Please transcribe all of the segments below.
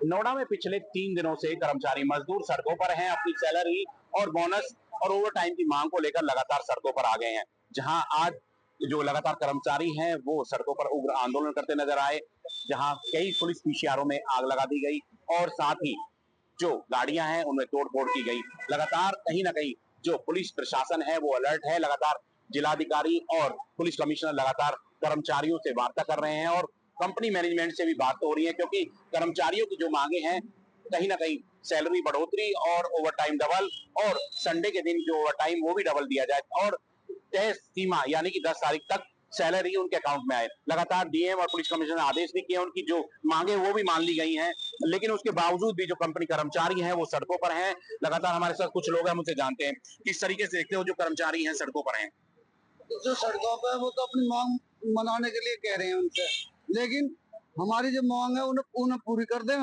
नोएडा में पिछले 3 दिनों से कर्मचारी मजदूर सड़कों पर हैं। अपनी सैलरी और बोनस और ओवर टाइम की मांग को लेकर लगातार सड़कों पर आ गए हैं। जहां आज जो लगातार कर्मचारी हैं वो सड़कों पर उग्र आंदोलन करते नजर आए, जहां कई पुलिस पीसीआरों में आग लगा दी गई और साथ ही जो गाड़ियां हैं उनमें तोड़फोड़ की गई। लगातार कहीं ना कहीं जो पुलिस प्रशासन है वो अलर्ट है। लगातार जिलाधिकारी और पुलिस कमिश्नर लगातार कर्मचारियों से वार्ता कर रहे हैं और कंपनी मैनेजमेंट से भी बात हो रही है, क्योंकि कर्मचारियों की जो मांगे हैं कहीं ना कहीं सैलरी बढ़ोतरी और ओवर टाइम डबल, और संडे के दिन जो ओवर टाइम वो भी डबल दिया जाए और तय सीमा यानी कि 10 तारीख तक सैलरी उनके अकाउंट में आए। लगातार डीएम और पुलिस कमिश्नर ने आदेश भी किए, उनकी जो मांगे वो भी मान ली गई हैं, लेकिन उसके बावजूद भी जो कंपनी कर्मचारी हैं वो सड़कों पर हैं। लगातार हमारे साथ कुछ लोग हैं, मुझसे जानते हैं किस तरीके से देखते हो जो कर्मचारी हैं सड़कों पर हैं। जो सड़कों पर वो तो अपनी मांग मनाने के लिए कह रहे हैं उनसे, लेकिन हमारी जो मांग है उन्हें पूरी कर दें,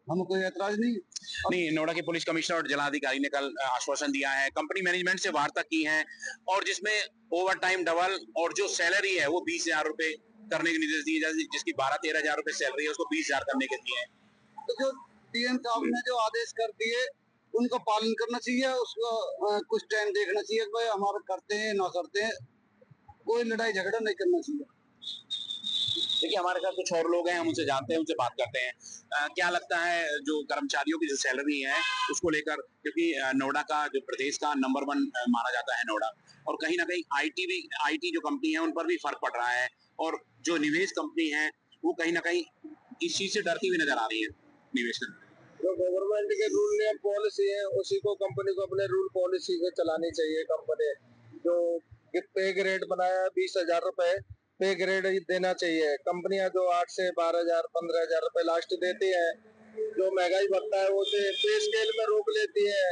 हमें कोई ऐतराज नहीं। नहीं, नोएडा के पुलिस कमिश्नर और जिलाधिकारी ने कल आश्वासन दिया है, कंपनी मैनेजमेंट से वार्ता की है और जिसमें ओवर टाइम डबल और जो सैलरी है वो 20,000 रुपए करने के निर्देश दिए जाए, जिसकी 12-13 हजार रुपए सैलरी है उसको 20,000 करने के दिए हैं। तो जो डीएम साहब ने जो आदेश कर दिए उनका पालन करना चाहिए, उसको कुछ टाइम देखना चाहिए भाई हमारा करते हैं ना करते हैं, कोई लड़ाई झगड़ा नहीं करना चाहिए। देखिए हमारे साथ कुछ और लोग हैं, हम उनसे जानते हैं, उनसे बात करते हैं। क्या लगता है जो कर्मचारियों की जो सैलरी है उसको लेकर, क्योंकि नोएडा का जो प्रदेश का नंबर 1 माना जाता है नोएडा, और कहीं ना कहीं आईटी जो कंपनी है उन पर भी फर्क पड़ रहा है, और जो निवेश कंपनी है वो कहीं ना कहीं इस चीज से डरती हुई नजर आ रही है निवेश करने। जो गवर्नमेंट के रूल नियम पॉलिसी है उसी को कंपनी को अपने रूल पॉलिसी को चलानी चाहिए। कंपनी जो पे ग्रेड बनाया 20,000 रुपए पे ग्रेड देना चाहिए। कंपनियां जो 8 से 12,000 15,000 रुपए लास्ट देती है, जो महंगाई बढ़ता है वो पे स्केल में रोक लेती है।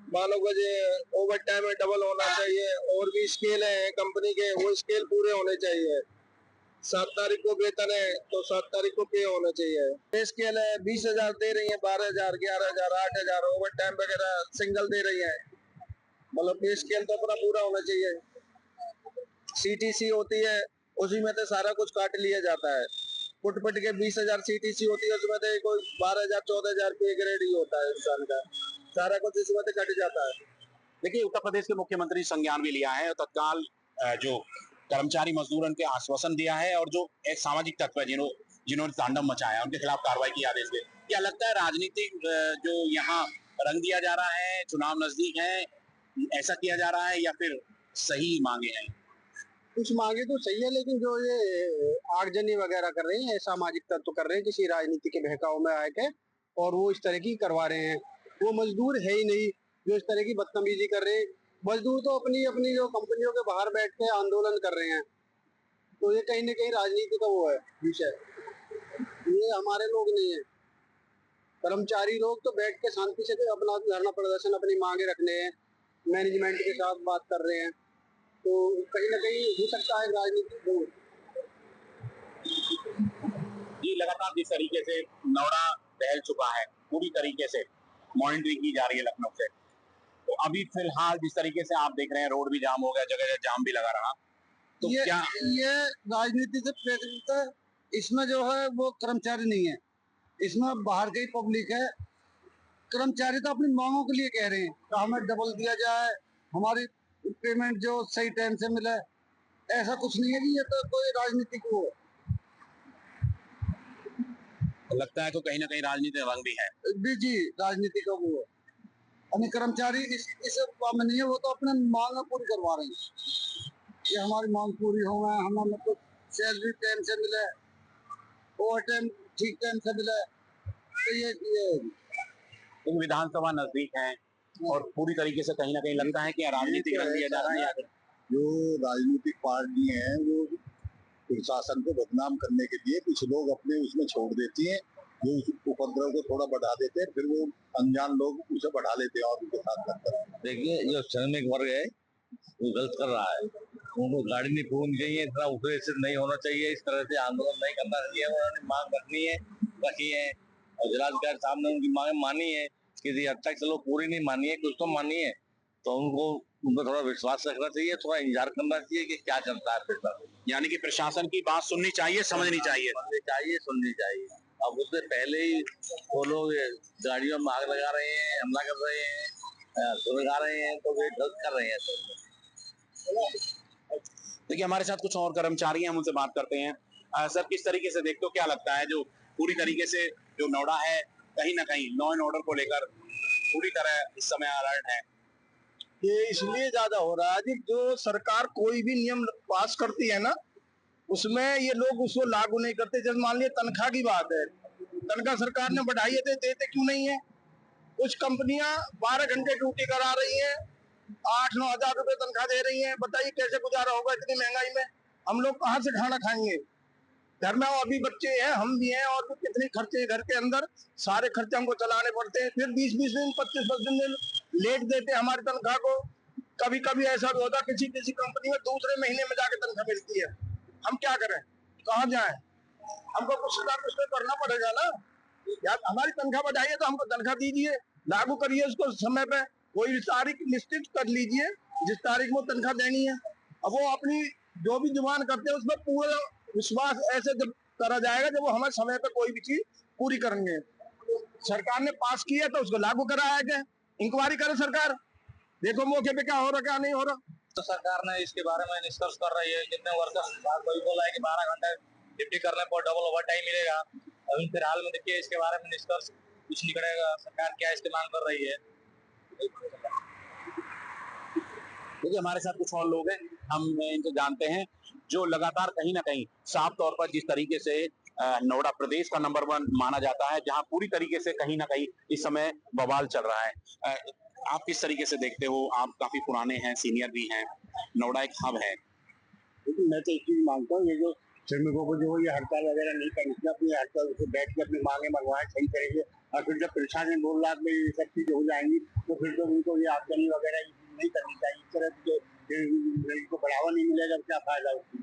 मानो कि ओवर टाइम में डबल होना चाहिए, और भी स्केल है कंपनी के, वो स्केल पूरे होने चाहिए। 7 तारीख को वेतन है तो 7 तारीख को पे होना चाहिए। पे स्केल है 20,000 दे रही है, 12,000 11,000 8,000 ओवर टाइम वगैरह सिंगल दे रही है। मतलब पे स्केल तो अपना पूरा होना चाहिए। सीटीसी होती है उसी में तो सारा कुछ काट लिया जाता है। पुट के 20,000 सीटीसी होती है, उसमें तो कोई 12,000 14,000 पे ग्रेड ही होता है इंसान का, सारा कुछ इसमें तो कट जाता है। देखिए उत्तर प्रदेश के मुख्यमंत्री संज्ञान भी लिया है और तत्काल जो कर्मचारी मजदूर उनके आश्वासन दिया है, और जो एक सामाजिक तत्व है जिन्होंने तांडव मचाया उनके खिलाफ कार्रवाई की आदेश दिए। क्या लगता है राजनीतिक जो यहाँ रंग दिया जा रहा है, चुनाव नजदीक है, ऐसा किया जा रहा है या फिर सही मांगे हैं? कुछ मांगे तो सही है, लेकिन जो ये आगजनी वगैरह कर रहे हैं, सामाजिक तत्व कर रहे हैं किसी राजनीति के बहकाव में आके, और वो इस तरह की करवा रहे हैं। वो मजदूर है ही नहीं जो इस तरह की बदतमीजी कर रहे हैं। मजदूर तो अपनी अपनी जो कंपनियों के बाहर बैठ के आंदोलन कर रहे हैं, तो ये कहीं ना कहीं राजनीति का वो है विषय। ये हमारे लोग नहीं है। कर्मचारी लोग तो बैठ के शांति से अपना धरना प्रदर्शन अपनी मांगे रखने हैं, मैनेजमेंट के साथ बात कर रहे हैं, तो कहीं ना कहीं हो सकता है राजनीतिक वो। जी, लगातार जिस तरीके से नोएडा दहल चुका है पूरी तरीके से मॉनिटरिंग की जा रही है लखनऊ से, तो अभी फिलहाल जिस तरीके से आप देख रहे हैं रोड भी जाम हो गया, जगह जगह जाम भी लगा रहा, तो ये राजनीति से प्रेरित है। इसमें जो है वो कर्मचारी नहीं है, इसमें बाहर की पब्लिक है। कर्मचारी तो अपनी मांगों के लिए कह रहे हैं तो हमें डबल दिया जाए, हमारी पेमेंट जो सही टाइम से मिले। ऐसा कुछ नहीं है कि ये तो कोई राजनीतिक वो है। तो लगता है तो कहीं ना कहीं राजनीति रंग भी है। जी, राजनीति का वो है। यानी कर्मचारी इस में नहीं है, वो तो अपने मांग पूरी करवा रहे हैं कि हमारी मांग पूरी हो, हमें मतलब सैलरी टाइम से मिले, ओवर टाइम ठीक टाइम से मिले। तो तो विधानसभा नजदीक है और पूरी तरीके से कहीं ना कहीं लगता है कि राजनीतिक रंग दिया जा रहा है, या जो राजनीतिक पार्टी है वो प्रशासन को बदनाम करने के लिए कुछ लोग अपने उसमें छोड़ देती हैं, जो उस उपद्रव को थोड़ा बढ़ा देते हैं, फिर वो अनजान लोग उसे बढ़ा लेते हैं और उनके साथ करते हैं। देखिए जो श्रमिक वर्ग है वो गलत कर रहा है, उनको गाड़ी नहीं पहुंच गई है, इतना उग्र नहीं होना चाहिए, इस तरह से आंदोलन नहीं करना चाहिए। उन्होंने मांग रखी है और जिलाधिकारी साहब ने उनकी मांग मानी है, किसी हद तक चलो पूरी नहीं मानी है, कुछ तो मानी है, तो उन पर थोड़ा विश्वास रखना चाहिए, थोड़ा इंतजार करना चाहिए कि क्या करता है फिर। यानी कि प्रशासन की बात सुननी चाहिए, समझनी चाहिए, सुननी चाहिए। अब उससे पहले ही वो लोग गाड़ियों में आग लगा रहे हैं, हमला कर रहे हैं, लगा रहे हैं, तो वे गलत कर रहे हैं। देखिए हमारे साथ कुछ और कर्मचारी हैं, हम उनसे बात करते हैं। सर किस तरीके से देखते हो, क्या लगता है जो पूरी तरीके से जो नोएडा है कहीं ना कहीं लॉ एंड ऑर्डर को लेकर पूरी तरह इस समय अलर्ट है? ये इसलिए ज्यादा हो रहा है कि जो सरकार कोई भी नियम पास करती है ना, उसमें ये लोग उसको लागू नहीं करते। जैसे मान लिया तनख्वाह की बात है, तनख्वाह सरकार ने बढ़ाई है, देते क्यों नहीं है? कुछ कंपनियां 12 घंटे ड्यूटी करा रही हैं, 8-9 हजार रुपए तनख्वाह दे रही हैं। बताइए कैसे गुजारा होगा इतनी महंगाई में? हम लोग कहाँ से खाना खाएंगे? घर में अभी बच्चे हैं, हम भी हैं, और भी कितने खर्चे हैं घर के अंदर। सारे खर्चे हमको चलाने पड़ते हैं। फिर 20-20 दिन 25-25 दिन लेट देते हैं हमारी तनख्वाह को। कभी कभी ऐसा भी होता है किसी किसी कंपनी में दूसरे महीने में जाके तनख्वाह मिलती है। हम क्या करें, कहाँ जाएं? हमको कुछ ना कुछ तो करना पड़ेगा ना यार। हमारी तनख्वाह बढ़ाइए तो हमको तनख्वाह दीजिए, लागू करिए उसको समय पे। कोई भी तारीख निश्चित कर लीजिए जिस तारीख में तनख्वाह देनी है। अब वो अपनी जो भी जुबान करते हैं उसमें पूरा विश्वास ऐसे जब करा जाएगा जब वो हमें समय पे कोई भी चीज पूरी करेंगे। सरकार ने पास किया तो उसको लागू कराया जाए, इंक्वायरी करे सरकार, देखो मौके पे क्या हो रहा क्या नहीं हो रहा। तो सरकार ने इसके बारे में निष्कर्ष कर रही है, कितने वर्कर्स, कोई बोला है कि 12 घंटे ड्यूटी करने पर डबल ओवर टाइम मिलेगा। अभी फिलहाल में देखिए इसके बारे में निष्कर्ष कुछ निकलेगा, सरकार क्या इस्तेमाल कर रही है। देखिए हमारे साथ कुछ और लोग हैं, हम इनको जानते हैं, जो लगातार कहीं ना कहीं साफ तौर पर जिस तरीके से नोएडा प्रदेश का नंबर 1 माना जाता है, जहां पूरी तरीके से कहीं ना कहीं इस समय बवाल चल रहा है। आप किस तरीके से देखते हो? आप काफी पुराने हैं, सीनियर भी हैं, नोएडा एक हब है। लेकिन मैं तो एक चीज मानता हूँ, ये जो श्रमिकों को जो ये हड़ताल वगैरह नहीं करनी चाहिए, अपनी हड़ताल से बैठ के अपनी मांगे मनवाएं, सही करेंगे। और फिर जब प्रशासन 2 लाख में ये सब चीजें हो जाएंगी तो फिर तो उनको ये आमदनी वगैरह नहीं करनी चाहिए। इस तरह की जो इनको बढ़ावा नहीं मिलेगा क्या फायदा उसकी?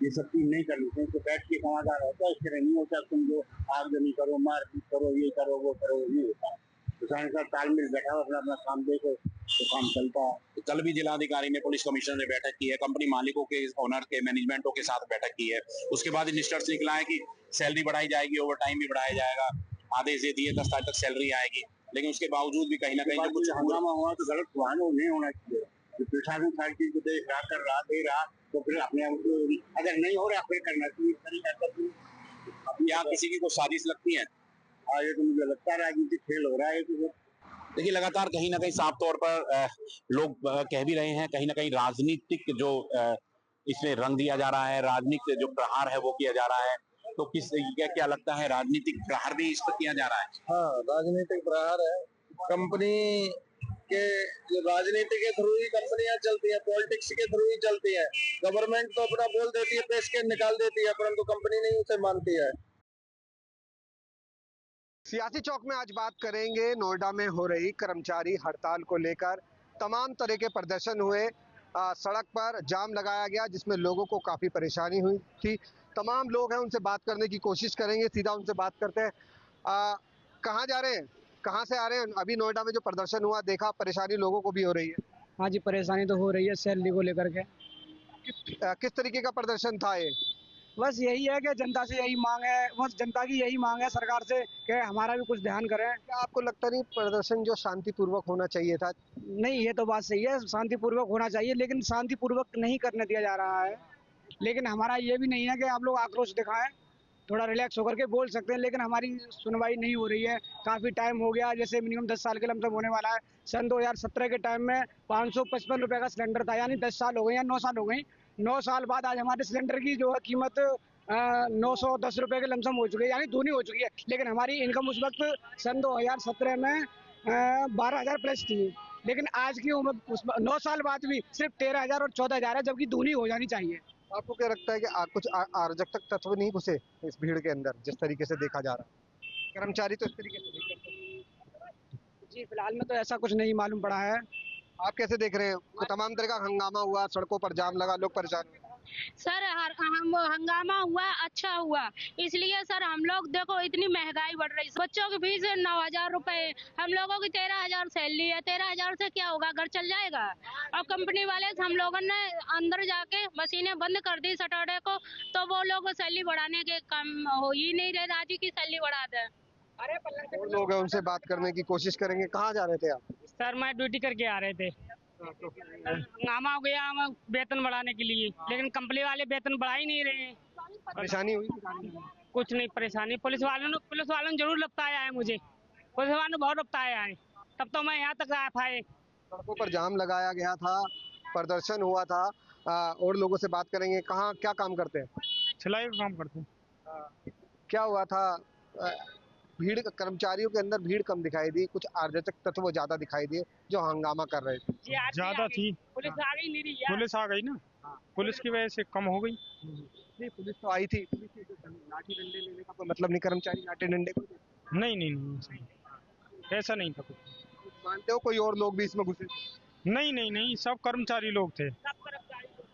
ये सब चीज नहीं करनी चाहिए। तो बैठ के समाधान होता है, इस तरह नहीं होता तुम जो आगजनी करो, मारपीट करो, ये करो वो करो, ये होता है। किसान का तालमेल बैठा अपना अपना काम देखो तो काम चलता है। कल भी जिलाधिकारी ने, पुलिस कमिश्नर ने बैठक की है, कंपनी मालिकों के, ओनर के, मैनेजमेंटों के साथ बैठक की है। उसके बाद निष्कर्ष निकला है कि सैलरी बढ़ाई जाएगी, ओवर टाइम भी बढ़ाया जाएगा, आदेश दे दिए 10 तारीख तक सैलरी आएगी। लेकिन उसके बावजूद भी कहीं ना कहीं जो कुछ हंगामा हुआ तो गलत हुआ ना, वो नहीं होना चाहिए। प्रशासन सारी चीज को देख रहा, कर रहा, दे रहा, तो फिर अपने अगर नहीं हो रहा फिर करना चाहिए। क्या किसी की कोई साजिश लगती है? ये तो मुझे लगता है राजनीतिक खेल हो रहा है। देखिए लगातार कहीं ना कहीं साफ तौर पर लोग कह भी रहे हैं, कहीं ना कहीं राजनीतिक जो इसमें रंग दिया जा रहा है, राजनीतिक जो प्रहार है वो किया जा रहा है। तो क्या लगता है, राजनीतिक प्रहार भी इस पर किया जा रहा है? हाँ, राजनीतिक प्रहार है। कंपनी के राजनीति के थ्रू ही कंपनियां चलती हैं, पॉलिटिक्स के थ्रू ही चलती हैं। गवर्नमेंट तो अपना बोल देती है, पेश के निकाल देती है, परंतु कंपनी नहीं उसे मानती है। सियासी चौक में आज बात करेंगे नोएडा में हो रही कर्मचारी हड़ताल को लेकर। तमाम तरह के प्रदर्शन हुए, सड़क पर जाम लगाया गया जिसमें लोगों को काफ़ी परेशानी हुई थी। तमाम लोग हैं, उनसे बात करने की कोशिश करेंगे, सीधा उनसे बात करते हैं। कहाँ जा रहे हैं, कहाँ से आ रहे हैं? अभी नोएडा में जो प्रदर्शन हुआ देखा, परेशानी लोगों को भी हो रही है। हाँ जी, परेशानी तो हो रही है सैलरी को लेकर के। किस तरीके का प्रदर्शन था ये? बस यही है कि जनता से यही मांग है, बस जनता की यही मांग है सरकार से कि हमारा भी कुछ ध्यान करें। क्या आपको लगता नहीं प्रदर्शन जो शांतिपूर्वक होना चाहिए था? नहीं, ये तो बात सही है, शांतिपूर्वक होना चाहिए, लेकिन शांतिपूर्वक नहीं करने दिया जा रहा है। लेकिन हमारा ये भी नहीं है कि आप लोग आक्रोश दिखाएं, थोड़ा रिलैक्स होकर के बोल सकते हैं, लेकिन हमारी सुनवाई नहीं हो रही है। काफ़ी टाइम हो गया, जैसे मिनिमम 10 साल के लमसम होने वाला है। सन 2017 के टाइम में 555 रुपये का सिलेंडर था, यानी 10 साल हो गए या 9 साल हो गई। 9 साल बाद आज हमारे सिलेंडर की जो है कीमत 910 रुपये के लमसम हो चुकी है, यानी दूनी हो चुकी है। लेकिन हमारी इनकम उस वक्त सन 2017 में 12,000 प्लस थी, लेकिन आज की उम्र 9 साल बाद भी सिर्फ 13,000 और 14,000 है, जबकि दूनी हो जानी चाहिए। आपको क्या लगता है कि कुछ अराजकता तत्व नहीं घुसे इस भीड़ के अंदर, जिस तरीके से देखा जा रहा है? कर्मचारी तो इस तरीके से नहीं करते। जी, फिलहाल में तो ऐसा कुछ नहीं मालूम पड़ा है। आप कैसे देख रहे हैं? तमाम तरह का हंगामा हुआ, सड़कों पर जाम लगा, लोग परेशान हुए। सर हम हंगामा हुआ अच्छा हुआ, इसलिए सर हम लोग देखो इतनी महंगाई बढ़ रही है। बच्चों की फीस 9,000 रुपए, हम लोगों की 13,000 सैलरी है। 13,000 से क्या होगा, घर चल जाएगा। और कंपनी वाले से हम लोगों ने अंदर जाके मशीनें बंद कर दी सैटरडे को, तो वो लोग सैलरी बढ़ाने के काम हो ही नहीं रहे, राजी की सैलरी बढ़ा दे। और लोग हैं उनसे बात करने की कोशिश करेंगे। कहाँ जा रहे थे आप? सर मैं ड्यूटी करके आ रहे थे, हंगामा हो गया हम वेतन बढ़ाने के लिए, लेकिन कंपनी वाले वेतन बढ़ा ही नहीं रहे हैं। परेशानी हुई? कुछ नहीं परेशानी, पुलिस वालों ने जरूर लपटाया है मुझे, पुलिस वालों ने बहुत लपटाया है, तब तो मैं यहाँ तक आया था। सड़कों पर जाम लगाया गया था, प्रदर्शन हुआ था। और लोगों से बात करेंगे। कहाँ क्या काम करते हैं? सिलाई का काम करते हैं। क्या हुआ था? भीड़, कर्मचारियों के अंदर भीड़ कम दिखाई दी, कुछ अराजक तत्व ज्यादा दिखाई दिए जो हंगामा कर रहे थे। ज्यादा थी, पुलिस आ गई नहीं, पुलिस आ गई ना, पुलिस की वजह से कम हो गई। नहीं, पुलिस तो आई थी। लाठी डंडे लेने का कोई मतलब नहीं, कर्मचारी लाठी डंडे को नहीं, ऐसा नहीं था कुछ। मानते हो कोई और लोग भी इसमें घुसे? नहीं, सब कर्मचारी लोग थे,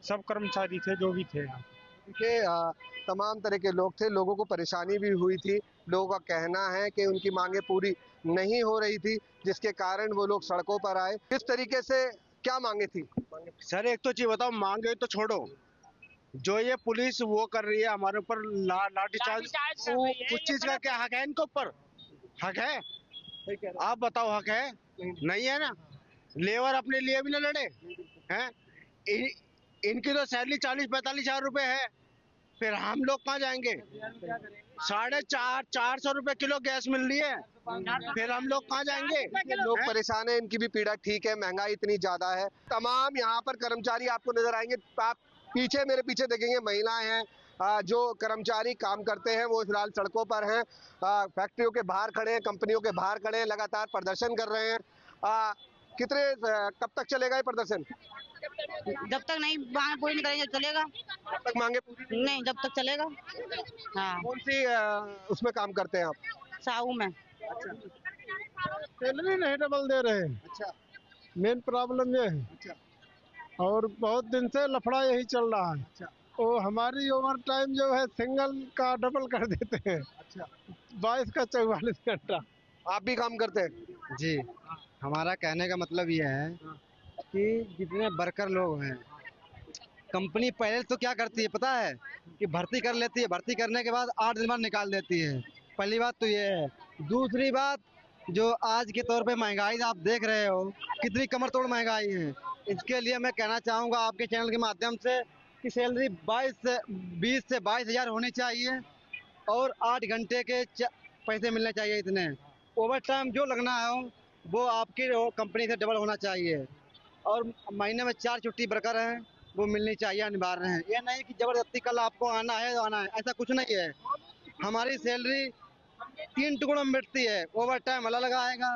सब कर्मचारी थे जो भी थे यहाँ। तमाम तरह के लोग थे, लोगों को परेशानी भी हुई थी। लोगों का कहना है कि उनकी मांगे पूरी नहीं हो रही थी, जिसके कारण वो लोग सड़कों पर आए। किस तरीके से क्या मांगे थी? सर एक तो चीज बताओ, मांगे तो छोड़ो, जो ये पुलिस वो कर रही है हमारे ऊपर लाठीचार्ज, उस चीज का क्या हक है इनके ऊपर? हक है? आप बताओ, हक है? नहीं है ना। लेबर अपने लिए भी ना लड़े हैं। इनकी तो सैलरी 40-45 हजार रुपए है, फिर हम लोग कहाँ जाएंगे? 450 रुपए किलो गैस मिल रही है, फिर हम लोग कहाँ जाएंगे? लोग परेशान है, इनकी भी पीड़ा ठीक है, महंगाई इतनी ज्यादा है। तमाम यहाँ पर कर्मचारी आपको नजर आएंगे। आप पीछे, मेरे पीछे देखेंगे, महिलाएं हैं जो कर्मचारी काम करते हैं, वो फिलहाल सड़कों पर हैं, फैक्ट्रियों के बाहर खड़े हैं, कंपनियों के बाहर खड़े हैं, लगातार प्रदर्शन कर रहे हैं। कब तक चलेगा ये प्रदर्शन? जब तक नहीं मांगे पूरी नहीं करेंगे चलेगा। जब तक मांगे पूरी नहीं, जब तक चलेगा। हाँ। कौन सी उसमें काम करते हैं आप? साहू में। सैलरी नहीं डबल दे रहे। अच्छा, मेन प्रॉब्लम ये है। अच्छा, और बहुत दिन से लफड़ा यही चल रहा है। अच्छा, वो हमारी ओवर टाइम जो है सिंगल का डबल कर देते हैं। अच्छा। 22 का 44 घंटा। आप भी काम करते हैं? जी, हमारा कहने का मतलब ये है कि जितने वर्कर लोग हैं, कंपनी पहले तो क्या करती है पता है कि भर्ती कर लेती है, भर्ती करने के बाद 8 दिन बाद निकाल देती है। पहली बात तो ये है। दूसरी बात, जो आज के तौर पे महंगाई आप देख रहे हो, कितनी कमर तोड़ महंगाई है। इसके लिए मैं कहना चाहूँगा आपके चैनल के माध्यम से कि सैलरी 20 से 22 हजार होनी चाहिए और 8 घंटे के पैसे मिलने चाहिए। इतने ओवर टाइम जो लगना है वो आपकी कंपनी से डबल होना चाहिए, और महीने में 4 छुट्टी वर्कर हैं वो मिलनी चाहिए, अनिवार्य है। ये नहीं कि जबरदस्ती कल आपको आना है तो आना है, ऐसा कुछ नहीं है। हमारी सैलरी 3 टुकड़ों में मिटती है, ओवर टाइम अलग आएगा,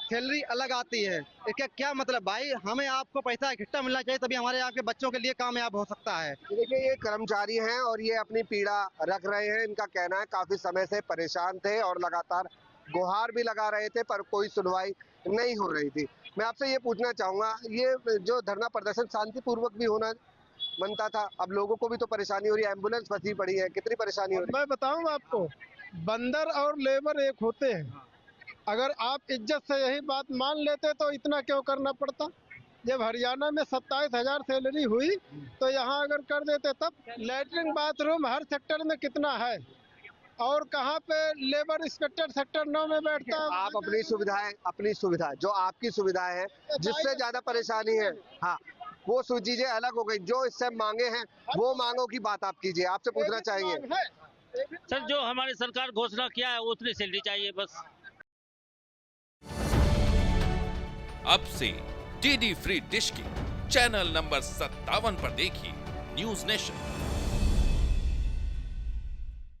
सैलरी अलग आती है। इसका क्या मतलब भाई? हमें आपको पैसा इकट्ठा मिलना चाहिए, तभी हमारे आपके बच्चों के लिए कामयाब हो सकता है। देखिए, ये कर्मचारी हैं और ये अपनी पीड़ा रख रहे हैं। इनका कहना है काफी समय से परेशान थे और लगातार गुहार भी लगा रहे थे, पर कोई सुनवाई नहीं हो रही थी। मैं आपसे ये पूछना चाहूंगा, ये जो धरना प्रदर्शन शांतिपूर्वक भी होना बनता था, अब लोगों को भी तो परेशानी हो रही है, एम्बुलेंस फंसी पड़ी है, कितनी परेशानी हो रही मैं बताऊं आपको, बंदर और लेबर एक होते हैं। अगर आप इज्जत से यही बात मान लेते तो इतना क्यों करना पड़ता? जब हरियाणा में 27 हजार सैलरी हुई तो यहाँ अगर कर देते तब। लैट्रिन बाथरूम हर सेक्टर में कितना है, और कहाँ पे लेबर इंस्पेक्टर सेक्टर 9 में बैठता है? आप अपनी सुविधा जो आपकी सुविधाएं हैं, जिससे ज्यादा परेशानी है, हाँ, वो चीजें अलग हो गई। जो इससे मांगे हैं वो मांगों की बात आप कीजिए। आपसे पूछना चाहेंगे सर, जो हमारी सरकार घोषणा किया है उतनी सैलरी चाहिए बस। अब से डीडी फ्री डिश की चैनल नंबर 57 पर देखिए न्यूज नेशन।